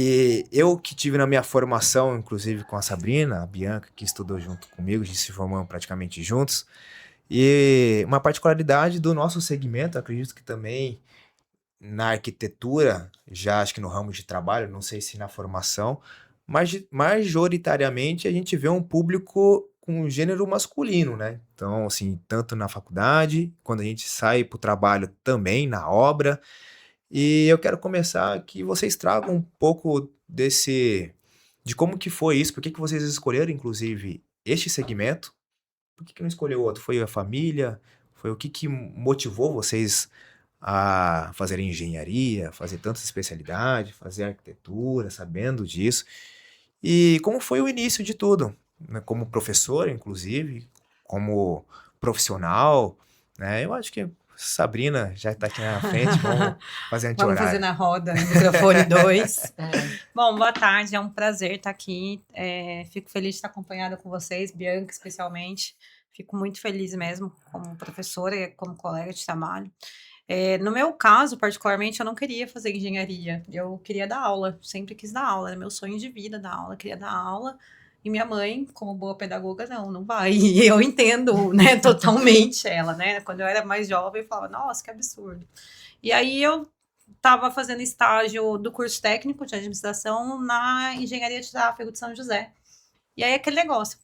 E eu que tive na minha formação, inclusive com a Sabrina, a Bianca, que estudou junto comigo, a gente se formou praticamente juntos. E uma particularidade do nosso segmento, acredito que também na arquitetura, já acho que no ramo de trabalho, não sei se na formação, mas majoritariamente a gente vê um público com gênero masculino, né? Então, assim, tanto na faculdade, quando a gente sai para o trabalho também, na obra. E eu quero começar que vocês tragam um pouco de como que foi isso, por que que vocês escolheram, inclusive, este segmento, por que que não escolheu outro? Foi a família? Foi o que que motivou vocês a fazer engenharia, fazer tanta especialidade, fazer arquitetura, sabendo disso? E como foi o início de tudo, né? Como professor, inclusive, como profissional, né? Eu acho que Sabrina já está aqui na frente, vamos fazer Vamos fazer anti-horário. na roda, microfone 2. É. Bom, boa tarde, é um prazer estar aqui. Fico feliz de estar acompanhada com vocês, Bianca especialmente. Fico muito feliz mesmo, como professora e como colega de trabalho. No meu caso, particularmente, eu não queria fazer engenharia. Eu queria dar aula, sempre quis dar aula, era meu sonho de vida dar aula, queria dar aula. E minha mãe, como boa pedagoga, não vai. E eu entendo, né, totalmente ela, né? Quando eu era mais jovem, eu falava, nossa, que absurdo. E aí eu estava fazendo estágio do curso técnico de administração na engenharia de tráfego de São José. E aí aquele negócio,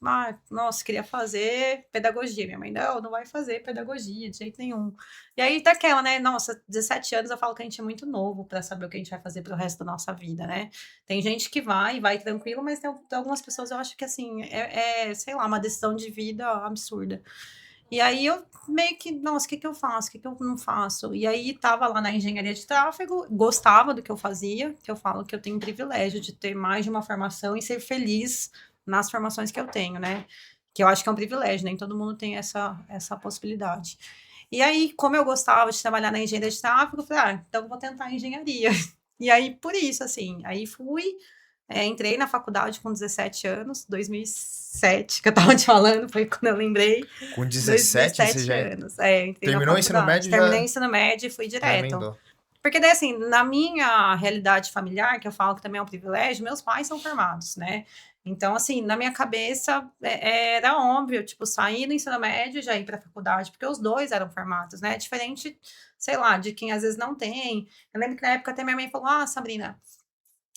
nossa, queria fazer pedagogia. Minha mãe, não vai fazer pedagogia de jeito nenhum. E aí daquela, né, nossa, 17 anos eu falo que a gente é muito novo para saber o que a gente vai fazer pro resto da nossa vida, né? Tem gente que vai tranquilo, mas tem algumas pessoas, eu acho que assim, sei lá, uma decisão de vida absurda. E aí eu meio que, nossa, o que que eu faço? O que que eu não faço? E aí tava lá na engenharia de tráfego, gostava do que eu fazia, que eu falo que eu tenho o privilégio de ter mais de uma formação e ser feliz nas formações que eu tenho, né? Que eu acho que é um privilégio, nem todo mundo tem essa possibilidade. E aí, como eu gostava de trabalhar na engenharia de tráfego, eu falei, então vou tentar engenharia. E aí, por isso, assim, aí fui, entrei na faculdade com 17 anos, 2007, que eu tava te falando, foi quando eu lembrei, Com 17, você 17 já anos. Entrei na terminou o ensino faculdade, médio e terminei o já, ensino médio e fui já direto. emendou. Porque daí, assim, na minha realidade familiar, que eu falo que também é um privilégio, meus pais são formados, né? Então, assim, na minha cabeça era óbvio, tipo, sair do ensino médio e já ir para a faculdade, porque os dois eram formados, né? Diferente, sei lá, de quem às vezes não tem. Eu lembro que na época até minha mãe falou: Sabrina,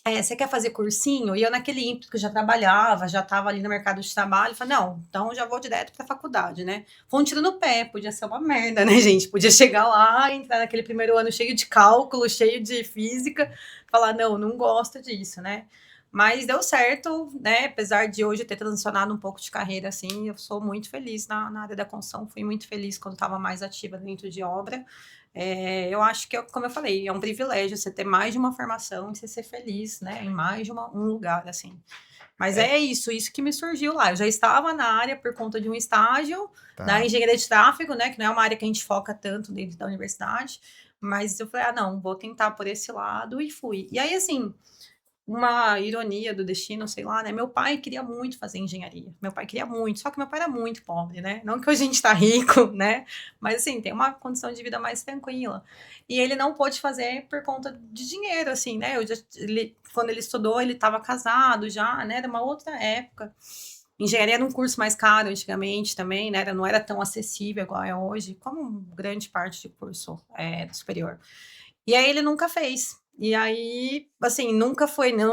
você quer fazer cursinho? E eu, naquele ímpeto que eu já trabalhava, já estava ali no mercado de trabalho, falei, não, então já vou direto para a faculdade, né? Foi um tiro no pé, podia ser uma merda, né, gente? Podia chegar lá, entrar naquele primeiro ano cheio de cálculo, cheio de física, falar, não gosto disso, né? Mas deu certo, né? Apesar de hoje ter transicionado um pouco de carreira, assim, eu sou muito feliz na área da construção, fui muito feliz quando estava mais ativa dentro de obra. Eu acho que, como eu falei, é um privilégio você ter mais de uma formação e você ser feliz, né, em mais de um lugar, assim. Mas É, isso que me surgiu lá. Eu já estava na área por conta de um estágio da tá. engenharia de tráfego, né, que não é uma área que a gente foca tanto dentro da universidade, mas eu falei, não, vou tentar por esse lado e fui. E aí, assim, uma ironia do destino, sei lá, né? Meu pai queria muito fazer engenharia. Meu pai queria muito, só que meu pai era muito pobre, né? Não que hoje a gente tá rico, né? Mas assim, tem uma condição de vida mais tranquila. E ele não pôde fazer por conta de dinheiro, assim, né? Quando ele estudou, ele estava casado já, né? Era uma outra época. Engenharia era um curso mais caro antigamente também, né? Não era tão acessível igual é hoje, como grande parte de curso superior. E aí ele nunca fez. E aí, assim, não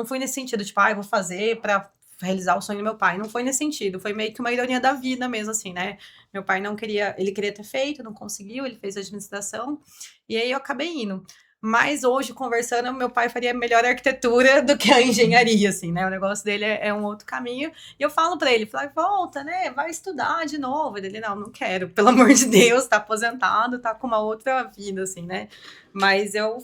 foi nesse sentido, tipo, eu vou fazer para realizar o sonho do meu pai. Não foi nesse sentido, foi meio que uma ironia da vida mesmo, assim, né? Meu pai não queria, ele queria ter feito, não conseguiu, ele fez administração, e aí eu acabei indo. Mas hoje, conversando, meu pai faria melhor arquitetura do que a engenharia, assim, né? O negócio dele é um outro caminho. E eu falo para ele, volta, né? Vai estudar de novo. Ele, não quero, pelo amor de Deus, tá aposentado, tá com uma outra vida, assim, né? Mas eu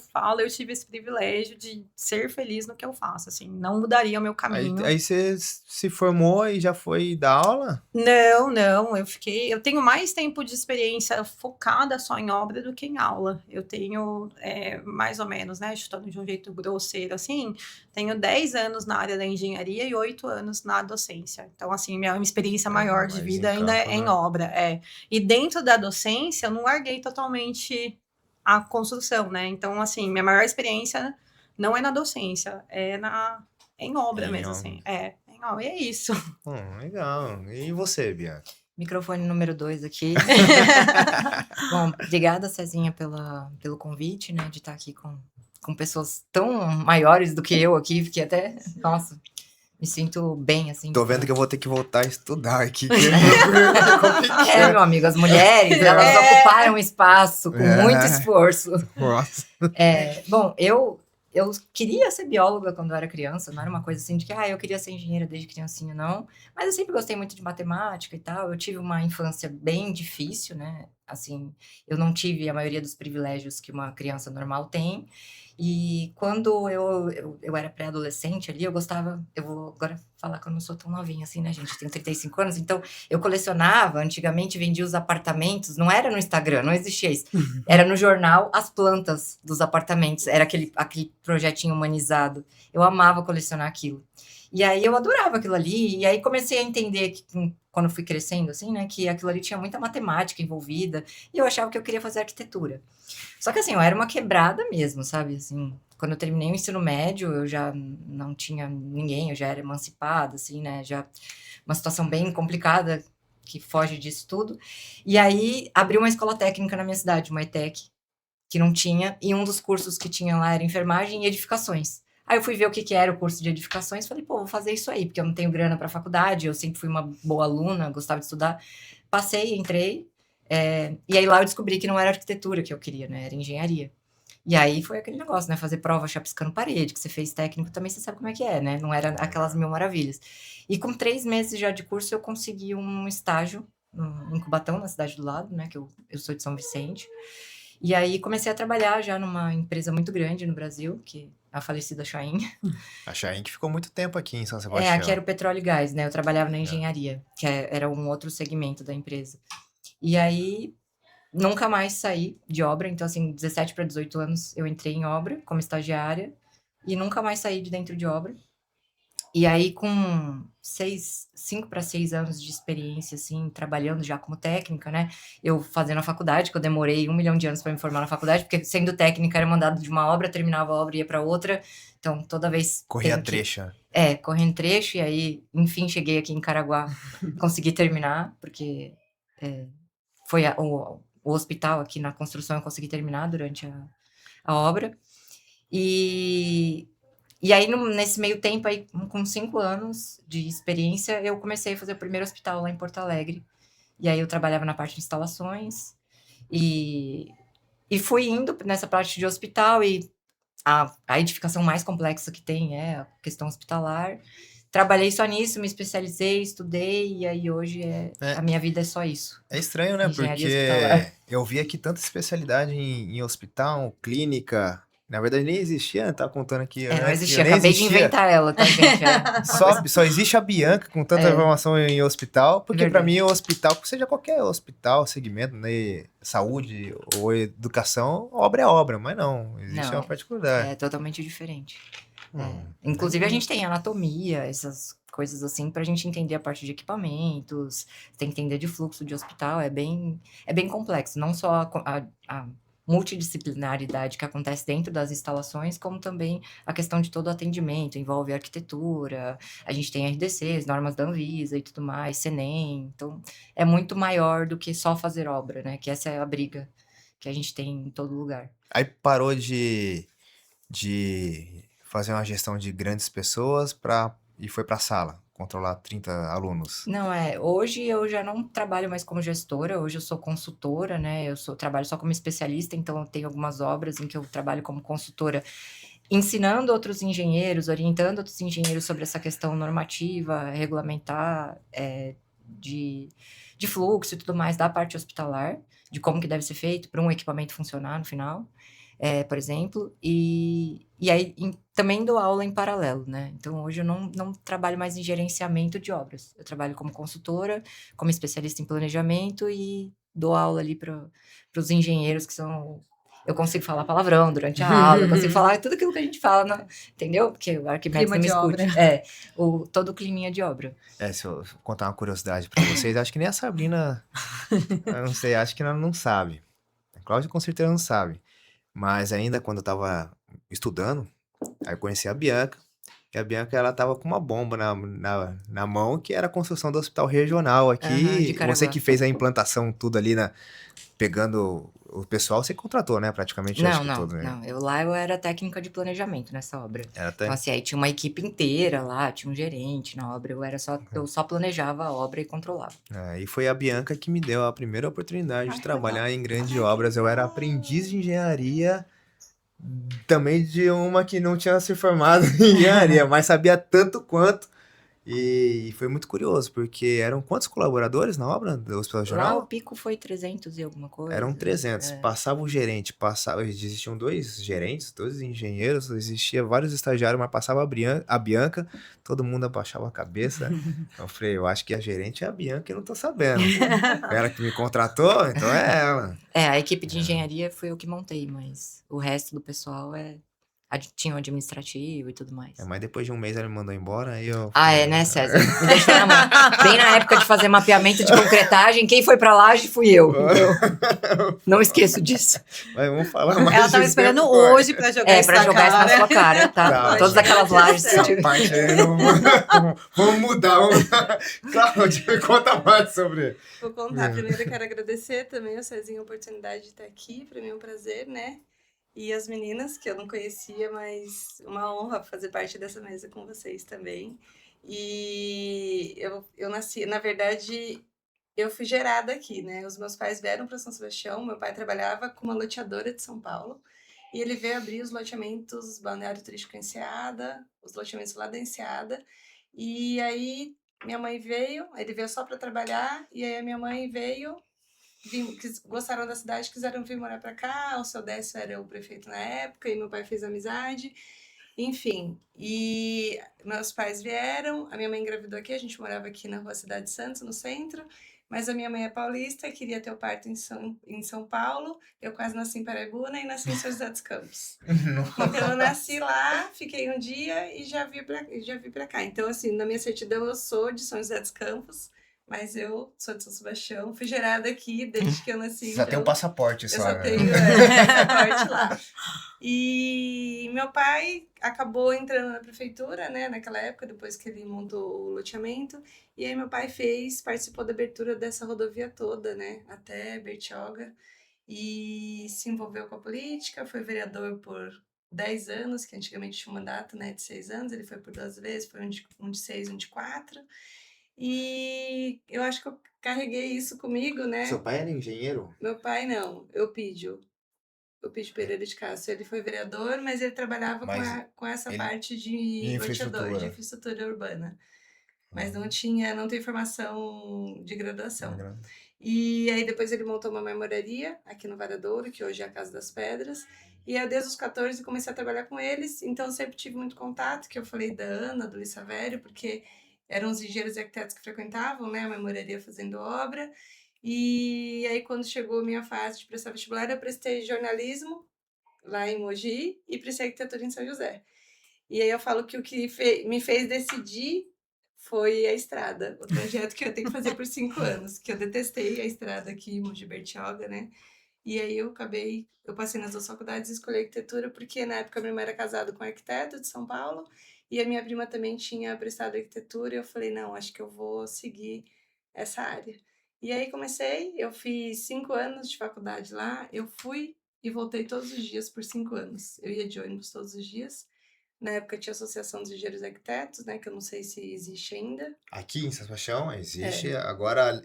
tive esse privilégio de ser feliz no que eu faço, assim, não mudaria o meu caminho. Aí você se formou e já foi dar aula? Não, eu tenho mais tempo de experiência focada só em obra do que em aula. Eu tenho, mais ou menos, né, chutando de um jeito grosseiro, assim, tenho 10 anos na área da engenharia e 8 anos na docência. Então, assim, minha experiência maior de Mas em vida ainda campo, é em né? obra, E dentro da docência, eu não larguei totalmente a construção, né? Então, assim, minha maior experiência Não é na docência, em obra Em mesmo, obra. assim. Em obra, e é isso. Legal. E você, Bianca? Microfone número 2 aqui. Bom, obrigada, Cezinha, pelo convite, né, de estar aqui com pessoas tão maiores do que eu aqui, fiquei até, nossa, me sinto bem, assim. Tô vendo que eu vou ter que voltar a estudar aqui. Meu amigo, as mulheres, elas ocuparam espaço com muito esforço. Nossa. Bom, eu queria ser bióloga quando eu era criança, não era uma coisa assim de que, eu queria ser engenheira desde criancinha, não. Mas eu sempre gostei muito de matemática e tal. Eu tive uma infância bem difícil, né? Assim, eu não tive a maioria dos privilégios que uma criança normal tem. E quando eu era pré-adolescente ali, eu gostava... Eu vou agora falar que eu não sou tão novinha assim, né, gente? Eu tenho 35 anos, então eu colecionava, antigamente vendia os apartamentos, não era no Instagram, não existia isso. Era no jornal as plantas dos apartamentos, era aquele projetinho humanizado. Eu amava colecionar aquilo. E aí eu adorava aquilo ali, e aí comecei a entender que quando fui crescendo, assim, né, que aquilo ali tinha muita matemática envolvida, e eu achava que eu queria fazer arquitetura. Só que assim, eu era uma quebrada mesmo, sabe, assim, quando eu terminei o ensino médio, eu já não tinha ninguém, eu já era emancipada, assim, né, já uma situação bem complicada, que foge disso tudo, e aí abri uma escola técnica na minha cidade, uma ETEC, que não tinha, e um dos cursos que tinha lá era enfermagem e edificações. Aí eu fui ver o que era o curso de edificações, falei, pô, vou fazer isso aí, porque eu não tenho grana para faculdade, eu sempre fui uma boa aluna, gostava de estudar. Passei, entrei, e aí lá eu descobri que não era arquitetura que eu queria, né, era engenharia. E aí foi aquele negócio, né, fazer prova chapiscando parede, que você fez técnico também, você sabe como é que é, né, não era aquelas mil maravilhas. E com 3 meses já de curso eu consegui um estágio em Cubatão, na cidade do lado, né, que eu sou de São Vicente. E aí comecei a trabalhar já numa empresa muito grande no Brasil, que é a falecida Chain. A Chain que ficou muito tempo aqui em São Sebastião. Aqui era o petróleo e gás, né? Eu trabalhava na engenharia, que era um outro segmento da empresa. E aí nunca mais saí de obra, então assim, 17 para 18 anos eu entrei em obra como estagiária e nunca mais saí de dentro de obra. E aí, com 5 para 6 anos de experiência, assim, trabalhando já como técnica, né? Eu fazendo a faculdade, que eu demorei 1 milhão de anos para me formar na faculdade, porque sendo técnica era mandado de uma obra, terminava a obra e ia para outra. Então, toda vez... Corria trecha. Correndo trecho. E aí, enfim, cheguei aqui em Caraguá, consegui terminar, porque foi o hospital aqui na construção, eu consegui terminar durante a obra. E aí, nesse meio tempo, aí, com 5 anos de experiência, eu comecei a fazer o primeiro hospital lá em Porto Alegre. E aí eu trabalhava na parte de instalações e fui indo nessa parte de hospital e a edificação mais complexa que tem é a questão hospitalar. Trabalhei só nisso, me especializei, estudei, e aí hoje a minha vida é só isso. É estranho, né? Engenharia Porque hospitalar. eu vi aqui tanta especialidade em hospital, clínica. Na verdade, nem existia, né? Tava contando aqui Não antes, existia, nem acabei de existia. inventar ela, tá, gente? Só existe a Bianca com tanta informação em hospital, porque pra Verdade. mim o hospital, seja qualquer hospital, segmento, né, saúde ou educação, obra é obra, mas não, existe uma particularidade. É totalmente diferente. Inclusive, a gente tem anatomia, essas coisas assim, pra gente entender a parte de equipamentos, tem que entender de fluxo de hospital, é bem complexo, não só a multidisciplinaridade que acontece dentro das instalações, como também a questão de todo o atendimento, envolve arquitetura, a gente tem RDCs, normas da Anvisa e tudo mais, CENEM, então é muito maior do que só fazer obra, né, que essa é a briga que a gente tem em todo lugar. Aí parou de fazer uma gestão de grandes pessoas e foi pra sala, controlar 30 alunos. Não, hoje eu já não trabalho mais como gestora, hoje eu sou consultora, né, trabalho só como especialista, então eu tenho algumas obras em que eu trabalho como consultora, ensinando outros engenheiros, orientando outros engenheiros sobre essa questão normativa, regulamentar, de fluxo e tudo mais da parte hospitalar, de como que deve ser feito para um equipamento funcionar no final, por exemplo, e aí também dou aula em paralelo, né? Então hoje eu não trabalho mais em gerenciamento de obras, eu trabalho como consultora, como especialista em planejamento e dou aula ali para os engenheiros que são... Eu consigo falar palavrão durante a aula, eu consigo falar tudo aquilo que a gente fala, entendeu? Porque o Arquimedes não me escute. Todo o climinha de obra. Se eu contar uma curiosidade para vocês, acho que nem a Sabrina, eu não sei, acho que ela não sabe. A Cláudia com certeza não sabe. Mas ainda quando eu estava estudando, Aí eu conheci a Bianca, e a Bianca, ela tava com uma bomba na mão, que era a construção do hospital regional Aham, de aqui. Você que Caraguá. fez a implantação tudo ali, pegando o pessoal, você contratou, né? Praticamente, eu acho Não, que não, todo, né? não. Eu era técnica de planejamento nessa obra. Era Então, até... assim, aí tinha uma equipe inteira lá, tinha um gerente na obra, eu só planejava a obra e controlava. E foi a Bianca que me deu a primeira oportunidade Ai, de que legal. trabalhar em grandes obras. Eu era aprendiz de engenharia, também de uma que não tinha se formado em engenharia, mas sabia tanto quanto. E foi muito curioso, porque eram quantos colaboradores na obra do Hospital Lá o Regional? pico foi 300 e alguma Eram coisa. 300. É. Passava o gerente, passava, existiam 2 gerentes, 2 engenheiros, existia vários estagiários, mas passava a Bianca, todo mundo abaixava a cabeça. Eu falei, eu acho que a gerente é a Bianca, eu não tô sabendo. Ela que me contratou, então é ela. É, a equipe de engenharia foi eu que montei, mas o resto do pessoal tinha o administrativo e tudo mais. Mas depois de um mês ela me mandou embora, aí eu Ah, falei, é, né, César? Me deixou na mão. Bem na época de fazer mapeamento de concretagem, quem foi pra laje fui eu. Então, não esqueço disso. mas vamos falar mais Ela tava disso esperando depois. hoje pra jogar isso Pra na jogar isso na cara. sua cara, tá? Tá, Todas vai. aquelas lajes. Essa parte aí, vamos mudar. Cláudia, me conta mais sobre... Vou contar. Primeiro eu quero agradecer também ao Cezinho a oportunidade de estar aqui. Para mim é um prazer, né? E as meninas, que eu não conhecia, mas uma honra fazer parte dessa mesa com vocês também. E eu nasci, na verdade, eu fui gerada aqui, né? Os meus pais vieram para São Sebastião. Meu pai trabalhava com uma loteadora de São Paulo. E ele veio abrir os loteamentos Balneário Turístico Enseada, os loteamentos lá da Enseada. E aí minha mãe veio, ele veio só para trabalhar, e aí a minha mãe veio, gostaram da cidade, quiseram vir morar para cá, o seu Décio era o prefeito na época, e meu pai fez amizade, enfim. E meus pais vieram, a minha mãe engravidou aqui, a gente morava aqui na Rua Cidade Santos, no centro, mas a minha mãe é paulista, queria ter o parto em São Paulo, eu quase nasci em Paraibuna e nasci em São José dos Campos. Então eu nasci lá, fiquei um dia e já vi pra cá. Então, assim, na minha certidão eu sou de São José dos Campos, mas eu sou de São Sebastião, fui gerada aqui desde que eu nasci. Só tem o passaporte, eu só, só né? tenho passaporte lá. E meu pai acabou entrando na prefeitura, né, naquela época, depois que ele montou o loteamento. E aí meu pai participou da abertura dessa rodovia toda, né, até Bertioga. E se envolveu com a política, foi vereador por 10 anos, que antigamente tinha um mandato, né, de 6 anos, ele foi por 2 vezes, foi um de 6, um de 4. E eu acho que eu carreguei isso comigo, né? Seu pai era engenheiro? Meu pai não, Eupídio Pereira de Castro, ele foi vereador, mas ele trabalhava com essa parte de loteador, de infraestrutura urbana. Mas não tem formação de graduação. E aí depois ele montou uma memoraria aqui no Varadouro, que hoje é a Casa das Pedras. E eu desde os 14 comecei a trabalhar com eles, então sempre tive muito contato, que eu falei da Ana, do Luiz Savério, porque eram os engenheiros e arquitetos que frequentavam, né, a memoraria fazendo obra. E aí quando chegou a minha fase de prestar vestibular, eu prestei jornalismo lá em Mogi e prestei arquitetura em São José. E aí eu falo que o que me fez decidir foi a estrada, o trajeto que eu tenho que fazer por 5 anos, que eu detestei a estrada aqui em Mogi Bertioga, né? E aí eu passei nas 2 faculdades e escolhi arquitetura, porque na época minha irmã era casada com um arquiteto de São Paulo, e a minha prima também tinha prestado arquitetura, e eu falei, não, acho que eu vou seguir essa área. E aí eu fiz 5 anos de faculdade lá, eu fui e voltei todos os dias por 5 anos. Eu ia de ônibus todos os dias. Na época tinha a Associação dos Engenheiros e Arquitetos, né, que eu não sei se existe ainda. Aqui em São Sebastião existe agora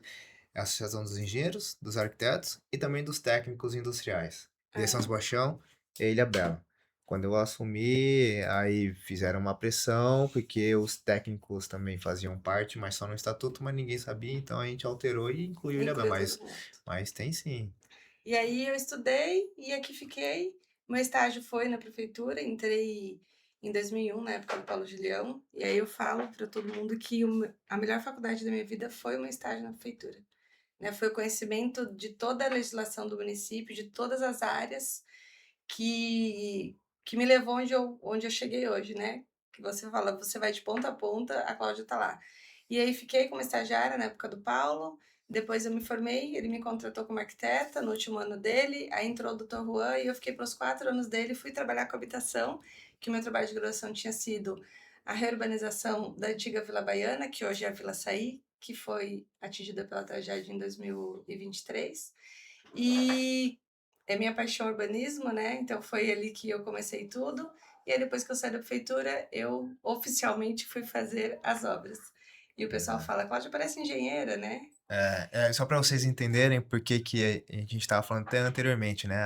a Associação dos Engenheiros, dos Arquitetos e também dos Técnicos Industriais. De São Sebastião e Ilhabela. Quando eu assumi, aí fizeram uma pressão, porque os técnicos também faziam parte, mas só no estatuto, mas ninguém sabia, então a gente alterou e incluiu Ilhabela. Mas tem sim. E aí eu estudei e aqui fiquei. Meu estágio foi na prefeitura, entrei em 2001, na época do Paulo Julião, e aí eu falo para todo mundo que a melhor faculdade da minha vida foi o meu estágio na prefeitura. Né? Foi o conhecimento de toda a legislação do município, de todas as áreas que me levou onde eu cheguei hoje, né? Que você fala, você vai de ponta a ponta, a Cláudia tá lá. E aí fiquei como estagiária na época do Paulo, Depois eu me formei, ele me contratou como arquiteta no último ano dele, aí entrou o Dr. Juan e eu fiquei pelos 4 anos dele, fui trabalhar com habitação, que o meu trabalho de graduação tinha sido a reurbanização da antiga Vila Baiana, que hoje é a Vila Saí, que foi atingida pela tragédia em 2023. E é minha paixão urbanismo, né? Então foi ali que eu comecei tudo. E aí depois que eu saí da prefeitura, eu oficialmente fui fazer as obras. E o pessoal fala, Cláudia parece engenheira, né? Só para vocês entenderem por que a gente estava falando até anteriormente, né?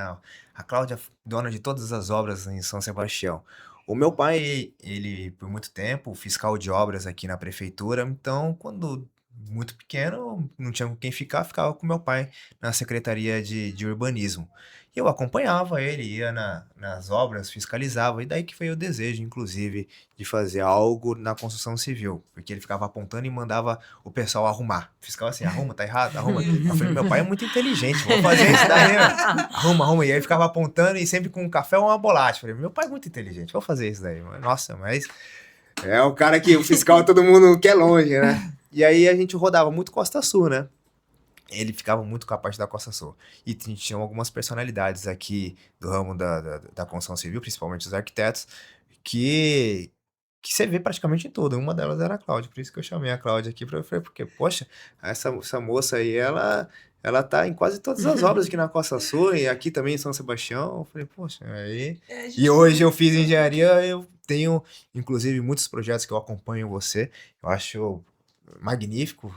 A Cláudia, dona de todas as obras em São Sebastião. O meu pai, ele, por muito tempo, fiscal de obras aqui na prefeitura, então, quando muito pequeno, não tinha com quem ficar, ficava com meu pai na Secretaria de Urbanismo. E eu acompanhava ele, ia nas obras, fiscalizava, e daí que veio o desejo, inclusive, de fazer algo na construção civil, porque ele ficava apontando e mandava o pessoal arrumar. O fiscal assim, arruma, tá errado, arruma. Eu falei, meu pai é muito inteligente, vou fazer isso daí, né? Arruma, arruma. E aí ficava apontando e sempre com um café ou uma bolacha. Eu falei, meu pai é muito inteligente, vou fazer isso daí. Nossa, mas é o cara que o fiscal todo mundo quer longe, né? E aí a gente rodava muito Costa Sul, né? Ele ficava muito com a parte da Costa Sul. E tinha algumas personalidades aqui do ramo da construção civil, principalmente os arquitetos, que você vê praticamente em tudo. Uma delas era a Cláudia, por isso que eu chamei a Cláudia aqui, porque, poxa, essa moça aí, ela tá em quase todas as obras aqui na Costa Sul e aqui também em São Sebastião. Eu falei, poxa, aí... E hoje eu fiz engenharia, eu tenho, inclusive, muitos projetos que eu acompanho você, eu acho magnífico.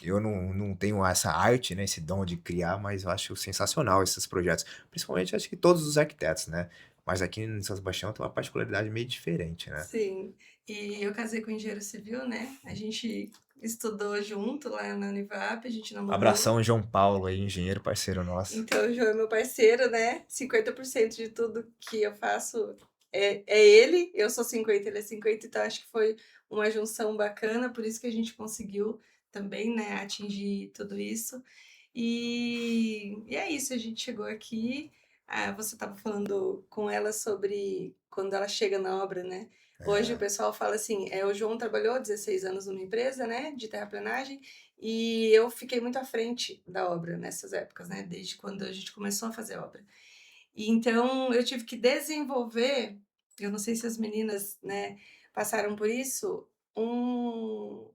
Eu não tenho essa arte, né, esse dom de criar, mas eu acho sensacional esses projetos. Principalmente, acho que todos os arquitetos, né? Mas aqui em São Sebastião tem uma particularidade meio diferente, né? Sim. E eu casei com engenheiro civil, né? A gente estudou junto lá na Univap, a gente namorou. Abração, João Paulo aí, engenheiro parceiro nosso. Então, o João é meu parceiro, né? 50% de tudo que eu faço é ele, eu sou 50, ele é 50, então acho que foi uma junção bacana, por isso que a gente conseguiu também, né, atingir tudo isso. E é isso, a gente chegou aqui, você estava falando com ela sobre quando ela chega na obra, né? Hoje o pessoal fala assim, o João trabalhou 16 anos numa empresa, né, de terraplenagem, e eu fiquei muito à frente da obra nessas épocas, né, desde quando a gente começou a fazer obra. E então eu tive que desenvolver, eu não sei se as meninas, né, passaram por isso, um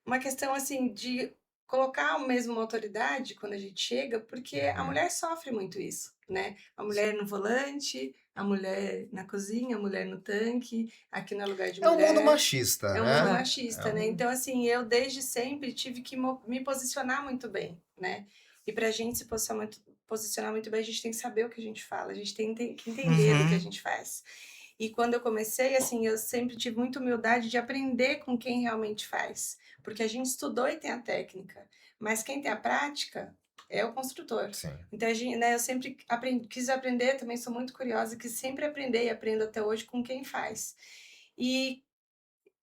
uma questão assim de colocar mesmo uma autoridade quando a gente chega, porque a mulher sofre muito isso, né? A mulher no volante, a mulher na cozinha, a mulher no tanque, aqui no lugar de mulher. É um mundo machista, É um né? mundo machista, né? Então, assim, eu desde sempre tive que me posicionar muito bem, né? E pra gente se posicionar muito bem, a gente tem que saber o que a gente fala, a gente tem que entender do que a gente faz. E quando eu comecei, assim, eu sempre tive muita humildade de aprender com quem realmente faz. Porque a gente estudou e tem a técnica, mas quem tem a prática é o construtor. Sim. Então, né, eu sempre quis aprender, também sou muito curiosa, quis sempre aprender e aprendo até hoje com quem faz. E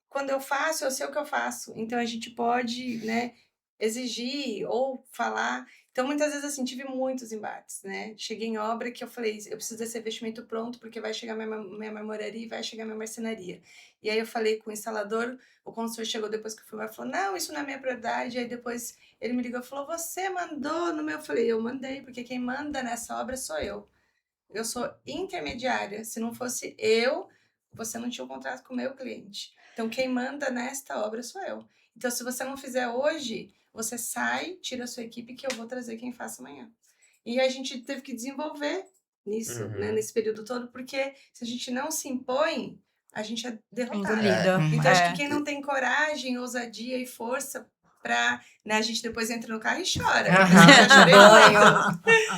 quando eu faço, eu sei o que eu faço. Então, a gente pode, né, exigir ou falar. Então, muitas vezes, assim, tive muitos embates, né? Cheguei em obra que eu falei, eu preciso desse investimento pronto, porque vai chegar minha marmoraria e vai chegar minha marcenaria. E aí eu falei com o instalador, o consultor chegou depois que eu fui lá e falou, não, isso não é minha prioridade. Aí depois ele me ligou e falou, você mandou no meu... Eu falei, eu mandei, porque quem manda nessa obra sou eu. Eu sou intermediária. Se não fosse eu, você não tinha um contrato com o meu cliente. Então, quem manda nesta obra sou eu. Então, se você não fizer hoje, você sai, tira a sua equipe, que eu vou trazer quem faça amanhã. E a gente teve que desenvolver nisso, né, nesse período todo, porque se a gente não se impõe, a gente é derrotado. Então, acho que quem não tem coragem, ousadia e força pra... Né, a gente depois entra no carro e chora. Eu já chorei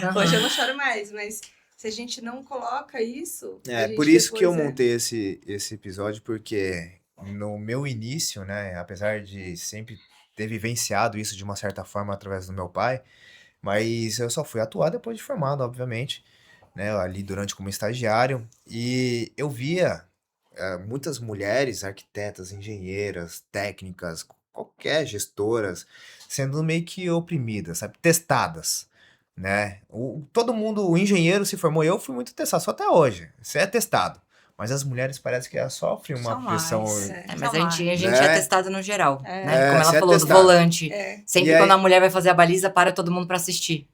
muito. Hoje eu não choro mais, mas... Se a gente não coloca isso... Por isso que eu montei esse episódio, porque no meu início, né, apesar de sempre ter vivenciado isso de uma certa forma através do meu pai, mas eu só fui atuar depois de formado, obviamente, né, ali durante como estagiário, e eu via muitas mulheres, arquitetas, engenheiras, técnicas, qualquer gestoras, sendo meio que oprimidas, sabe, testadas. Né? Todo mundo, o engenheiro se formou, eu fui muito testado, só até hoje. Você é testado. Mas as mulheres parece que elas sofrem uma São pressão. mais, Mas a gente Né? é testado no geral, É. né? Como você ela é falou, do testado. volante. É. Sempre E aí- quando a mulher vai fazer a baliza, para todo mundo pra assistir.